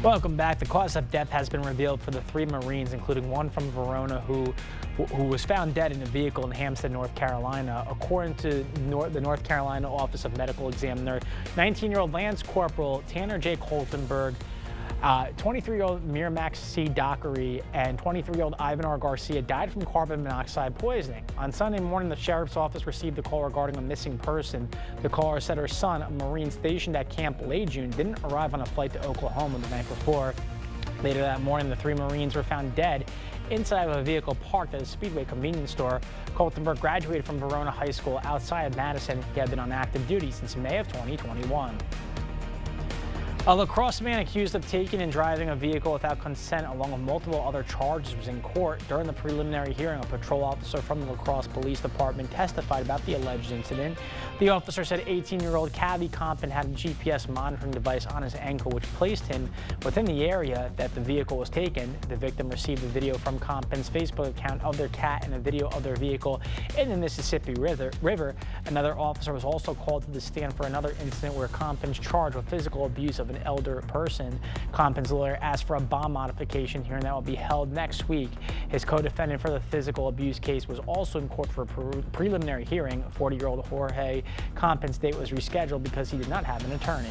Welcome back. The cause of death has been revealed for the 3 Marines, including one from Verona who was found dead in a vehicle in Hampstead, North Carolina. According to the North Carolina Office of Medical Examiner, 19-year-old Lance Corporal Tanner J. Coltenberg, 23-year-old Miramax C. Dockery, and 23-year-old Ivan R. Garcia died from carbon monoxide poisoning. On Sunday morning, the sheriff's office received a call regarding a missing person. The caller said her son, a Marine stationed at Camp Lejeune, didn't arrive on a flight to Oklahoma the night before. Later that morning, the 3 Marines were found dead inside of a vehicle parked at a Speedway convenience store. Coltenberg graduated from Verona High School outside of Madison. He had been on active duty since May of 2021. A La Crosse man accused of taking and driving a vehicle without consent along with multiple other charges was in court. During the preliminary hearing, a patrol officer from the La Crosse Police Department testified about the alleged incident. The officer said 18-year-old Cavi Compton had a GPS monitoring device on his ankle, which placed him within the area that the vehicle was taken. The victim received a video from Compton's Facebook account of their cat and a video of their vehicle in the Mississippi River. Another officer was also called to the stand for another incident where Compton's charged with physical abuse of an elder person. Compton's lawyer asked for a bond modification hearing that will be held next week. His co-defendant for the physical abuse case was also in court for a preliminary hearing. 40-year-old Jorge Compton's date was rescheduled because he did not have an attorney.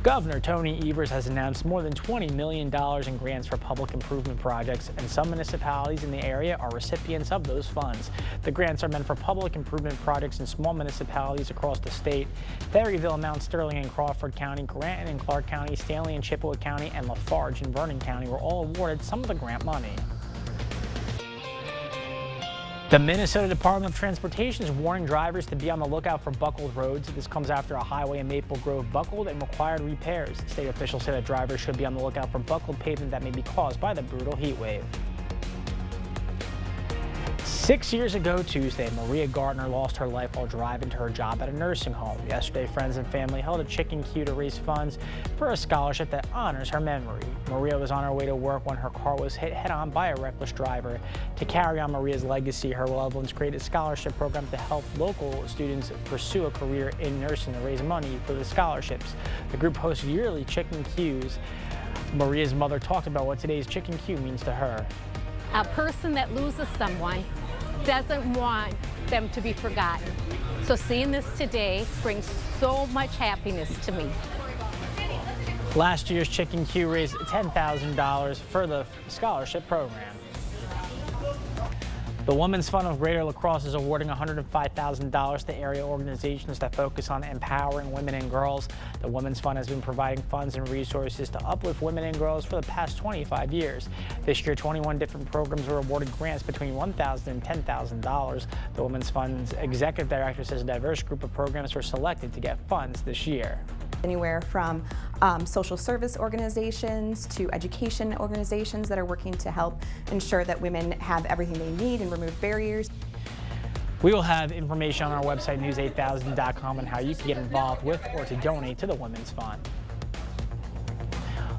Governor Tony Evers has announced more than $20 million in grants for public improvement projects, and some municipalities in the area are recipients of those funds. The grants are meant for public improvement projects in small municipalities across the state. Berryville, Mount Sterling and Crawford County, Granton and Clark County, Stanley and Chippewa County, and Lafarge and Vernon County were all awarded some of the grant money. The Minnesota Department of Transportation is warning drivers to be on the lookout for buckled roads. This comes after a highway in Maple Grove buckled and required repairs. State officials say that drivers should be on the lookout for buckled pavement that may be caused by the brutal heat wave. 6 years ago Tuesday, Maria Gardner lost her life while driving to her job at a nursing home. Yesterday, friends and family held a chicken queue to raise funds for a scholarship that honors her memory. Maria was on her way to work when her car was hit head-on by a reckless driver. To carry on Maria's legacy, her loved ones created a scholarship program to help local students pursue a career in nursing to raise money for the scholarships. The group hosts yearly chicken queues. Maria's mother talked about what today's chicken queue means to her. A person that loses someone doesn't want them to be forgotten. So seeing this today brings so much happiness to me. Last year's chicken queue raised $10,000 for the scholarship program. The Women's Fund of Greater La Crosse is awarding $105,000 to area organizations that focus on empowering women and girls. The Women's Fund has been providing funds and resources to uplift women and girls for the past 25 years. This year, 21 different programs were awarded grants between $1,000 and $10,000. The Women's Fund's executive director says a diverse group of programs were selected to get funds this year. Anywhere from social service organizations to education organizations that are working to help ensure that women have everything they need and remove barriers. We will have information on our website, news8000.com, on how you can get involved with or to donate to the Women's Fund.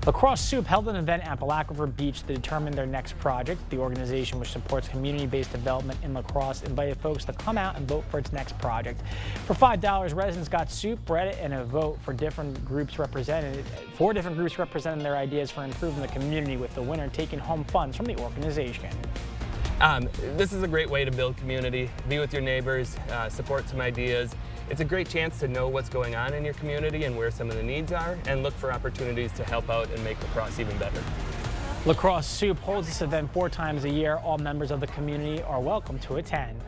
La Crosse Soup held an event at Black River Beach to determine their next project. The organization, which supports community-based development in La Crosse, invited folks to come out and vote for its next project. For $5, residents got soup, bread, and a vote for different groups represented. 4 different groups represented their ideas for improving the community, with the winner taking home funds from the organization. This is a great way to build community, be with your neighbors, support some ideas. It's a great chance to know what's going on in your community and where some of the needs are, and look for opportunities to help out and make La Crosse even better. La Crosse Soup holds this event 4 times a year. All members of the community are welcome to attend.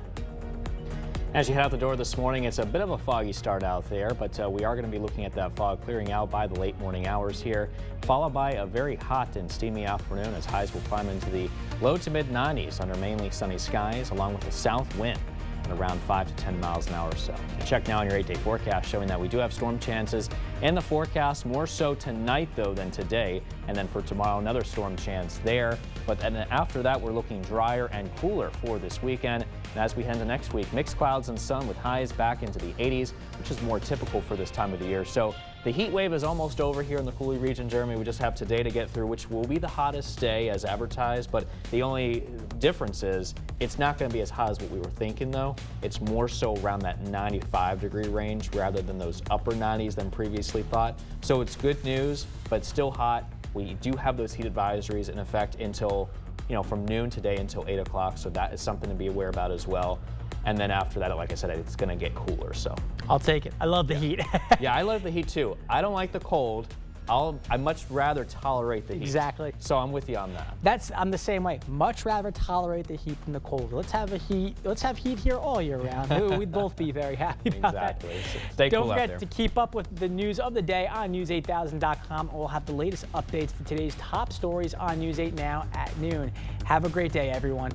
As you head out the door this morning, it's a bit of a foggy start out there, but we are going to be looking at that fog clearing out by the late morning hours here, followed by a very hot and steamy afternoon as highs will climb into the low to mid 90s under mainly sunny skies, along with a south wind at around 5 to 10 miles an hour or so. Check now on your 8-day forecast showing that we do have storm chances in the forecast, more so tonight though than today, and then for tomorrow another storm chance there. But then after that we're looking drier and cooler for this weekend. And as we head into next week, mixed clouds and sun with highs back into the 80s, which is more typical for this time of the year. So the heat wave is almost over here in the Coulee region, Jeremy. We just have today to get through, which will be the hottest day as advertised. But the only difference is it's not going to be as hot as what we were thinking, though. It's more so around that 95-degree range rather than those upper 90s than previously thought. So it's good news, but still hot. We do have those heat advisories in effect until, from noon today until 8 o'clock. So that is something to be aware about as well. And then after that, like I said, it's going to get cooler. So I'll take it. I love the heat. yeah, I love the heat too. I don't like the cold. I'd much rather tolerate the heat. Exactly. So I'm with you on that. I'm the same way. Much rather tolerate the heat than the cold. Let's have heat here all year round. We'd both be very happy about Exactly. that. So stay Don't cool out forget there. to keep up with the news of the day on news8000.com. We'll have the latest updates to today's top stories on News 8 Now at noon. Have a great day, everyone.